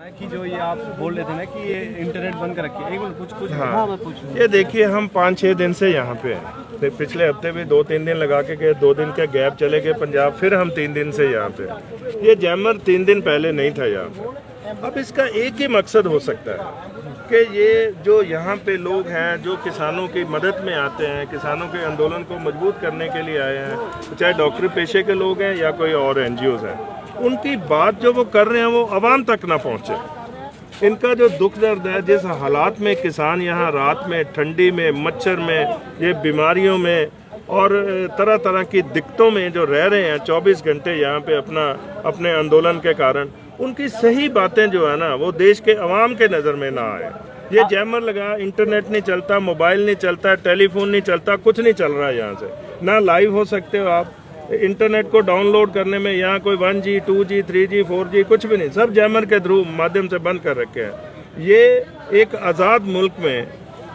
कि जो ये आप बोल रहे थे ना कि ये इंटरनेट बंद कर रखी है, एक मिनट कुछ हाँ, मैं पूछूं। ये देखिए हम 5-6 दिन से यहाँ पे हैं। पिछले हफ्ते भी 2-3 दिन लगा के गए, 2 दिन के गैप चले गए पंजाब, फिर हम 3 दिन से यहाँ पे हैं। ये जैमर 3 दिन पहले नहीं था यहाँ पे। अब इसका एक ही मकसद हो सकता है कि ये जो यहाँ पे लोग हैं जो किसानों की मदद में आते हैं, किसानों के आंदोलन को मजबूत करने के लिए आए हैं, चाहे डॉक्टरी पेशे के लोग हैं या कोई और NGOs हैं, उनकी बात जो वो कर रहे हैं वो आवाम तक ना पहुँचे। इनका जो दुख दर्द है, जिस हालात में किसान यहाँ रात में ठंडी में मच्छर में ये बीमारियों में और तरह तरह की दिक्कतों में जो रह रहे हैं 24 घंटे यहाँ पे अपने आंदोलन के कारण, उनकी सही बातें जो है ना वो देश के अवाम के नज़र में ना आए। ये जैमर लगा, इंटरनेट नहीं चलता, मोबाइल नहीं चलता, टेलीफोन नहीं चलता, कुछ नहीं चल रहा है यहाँ से, ना लाइव हो सकते हो आप। इंटरनेट को डाउनलोड करने में यहाँ कोई 1G 2G 3G 4G कुछ भी नहीं, सब जैमर के थ्रू माध्यम से बंद कर रखे हैं। ये एक आज़ाद मुल्क में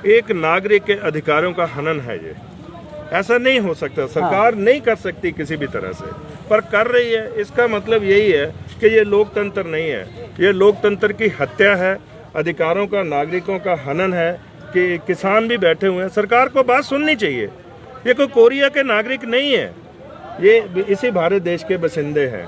एक नागरिक के अधिकारों का हनन है। ये ऐसा नहीं हो सकता, सरकार नहीं कर सकती किसी भी तरह से, पर कर रही है। इसका मतलब यही है कि ये लोकतंत्र नहीं है, ये लोकतंत्र की हत्या है, अधिकारों का, नागरिकों का हनन है। कि किसान भी बैठे हुए हैं, सरकार को बात सुननी चाहिए। ये कोई कोरिया के नागरिक नहीं है, ये इसी भारत देश के बसिंदे हैं,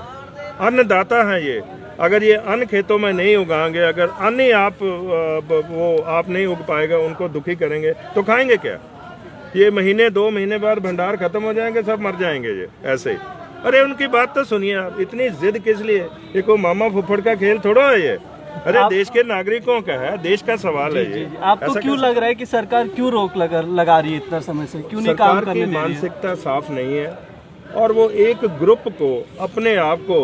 अन्नदाता हैं ये। अगर ये अन्न खेतों में नहीं उगाएंगे, अगर अन्न ही आप नहीं उग पाएगा, उनको दुखी करेंगे तो खाएंगे क्या? ये महीने 2 महीने बाद भंडार खत्म हो जाएंगे, सब मर जाएंगे ये ऐसे ही। अरे उनकी बात तो सुनिए आप, इतनी जिद किस लिए? ये कोई मामा फुफड़ का खेल थोड़ा है ये। अरे देश के नागरिकों का है, देश का सवाल है ये। आपको क्यों लग रहा है कि सरकार क्यों रोक लगा रही है इतना समय से, क्यों नहीं काम करने दे रही है? मानसिकता साफ नहीं है और वो एक ग्रुप को, अपने आप को,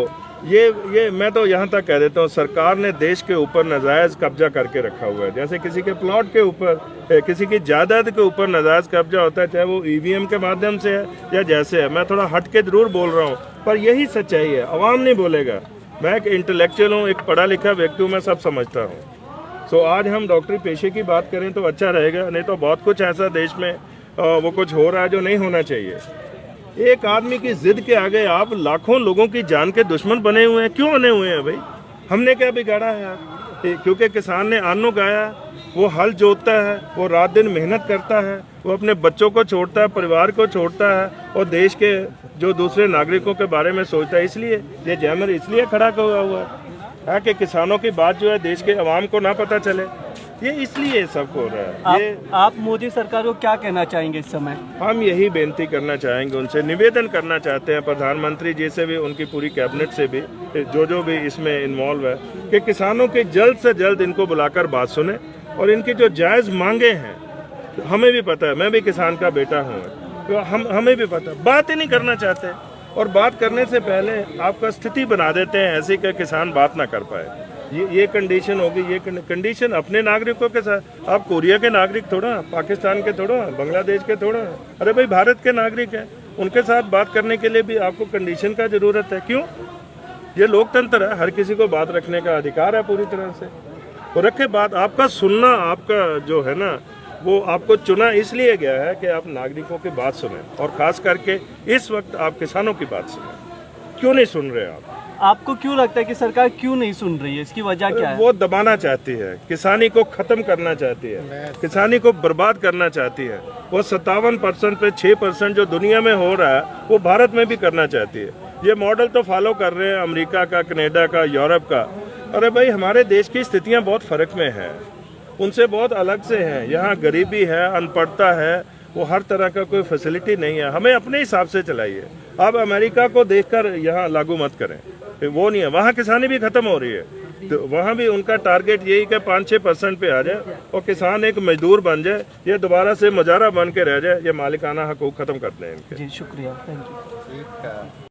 ये मैं तो यहाँ तक कह देता हूँ, सरकार ने देश के ऊपर नाजायज कब्जा करके रखा हुआ है। जैसे किसी के प्लॉट के ऊपर, किसी की जायदाद के ऊपर नाजायज कब्जा होता है, चाहे वो EVM के माध्यम से है या जैसे है। मैं थोड़ा हट के जरूर बोल रहा हूँ, पर यही सच्चाई है। अवाम नहीं बोलेगा। मैं एक इंटेलेक्चुअल हूँ, एक पढ़ा लिखा व्यक्ति हूँ, मैं सब समझता हूँ। सो आज हम डॉक्टरी पेशे की बात करें तो अच्छा रहेगा, नहीं तो बहुत कुछ ऐसा देश में वो कुछ हो रहा है जो नहीं होना चाहिए। एक आदमी की जिद के आगे आप लाखों लोगों की जान के दुश्मन बने हुए हैं। क्यों बने हुए हैं भाई? हमने क्या बिगाड़ा है यार? क्योंकि किसान ने अन्न उगाया, वो हल जोतता है, वो रात दिन मेहनत करता है, वो अपने बच्चों को छोड़ता है, परिवार को छोड़ता है और देश के जो दूसरे नागरिकों के बारे में सोचता है। इसलिए ये जैमर इसलिए खड़ा हुआ है कि किसानों की बात जो है देश के अवाम को ना पता चले। ये इसलिए सब हो रहा है। ये आप मोदी सरकार को क्या कहना चाहेंगे इस समय? हम यही बेनती करना चाहेंगे, उनसे निवेदन करना चाहते हैं, प्रधानमंत्री जी से भी, उनकी पूरी कैबिनेट से भी, जो भी इसमें इन्वॉल्व है, कि किसानों की जल्द से जल्द इनको बुलाकर बात सुने और इनकी जो जायज़ मांगे हैं, हमें भी पता है, मैं भी किसान का बेटा हूँ, तो हमें भी पता, बात ही नहीं करना चाहते। और बात करने से पहले आपका स्थिति बना देते हैं ऐसी कि किसान बात ना कर पाए। ये कंडीशन होगी, ये कंडीशन अपने नागरिकों के साथ। आप कोरिया के नागरिक थोड़ा, पाकिस्तान के थोड़ा, बांग्लादेश के थोड़ा, अरे भाई भारत के नागरिक हैं, उनके साथ बात करने के लिए भी आपको कंडीशन का जरूरत है। क्यों? ये लोकतंत्र है, हर किसी को बात रखने का अधिकार है पूरी तरह से। तो रखे बात, आपका सुनना, आपका जो है ना, वो आपको चुना इसलिए गया है कि आप नागरिकों की बात सुने और खास करके इस वक्त आप किसानों की बात सुने। क्यों नहीं सुन रहे आप? आपको क्यों लगता है कि सरकार क्यों नहीं सुन रही है? इसकी वजह क्या है? वो दबाना चाहती है, किसानी को खत्म करना चाहती है, किसानी को बर्बाद करना चाहती है। वो 57% पे 6% जो दुनिया में हो रहा है वो भारत में भी करना चाहती है। ये मॉडल तो फॉलो कर रहे हैं अमेरिका का, कनाडा का, यूरोप का। अरे भाई हमारे देश की स्थितियाँ बहुत फर्क में है, उनसे बहुत अलग से हैं। यहाँ गरीबी है, अनपढ़ता है, वो हर तरह का कोई फैसिलिटी नहीं है। हमें अपने हिसाब से चलाइए। आप अमेरिका को देखकर यहाँ लागू मत करें, वो नहीं है। वहाँ किसानी भी खत्म हो रही है, तो वहाँ भी उनका टारगेट यही कि 5-6% पे आ जाए और किसान एक मजदूर बन जाए, ये दोबारा से मुजारा बन के रह जाए, ये मालिकाना हकूक खत्म कर दें इनके। जी शुक्रिया, थैंक यू।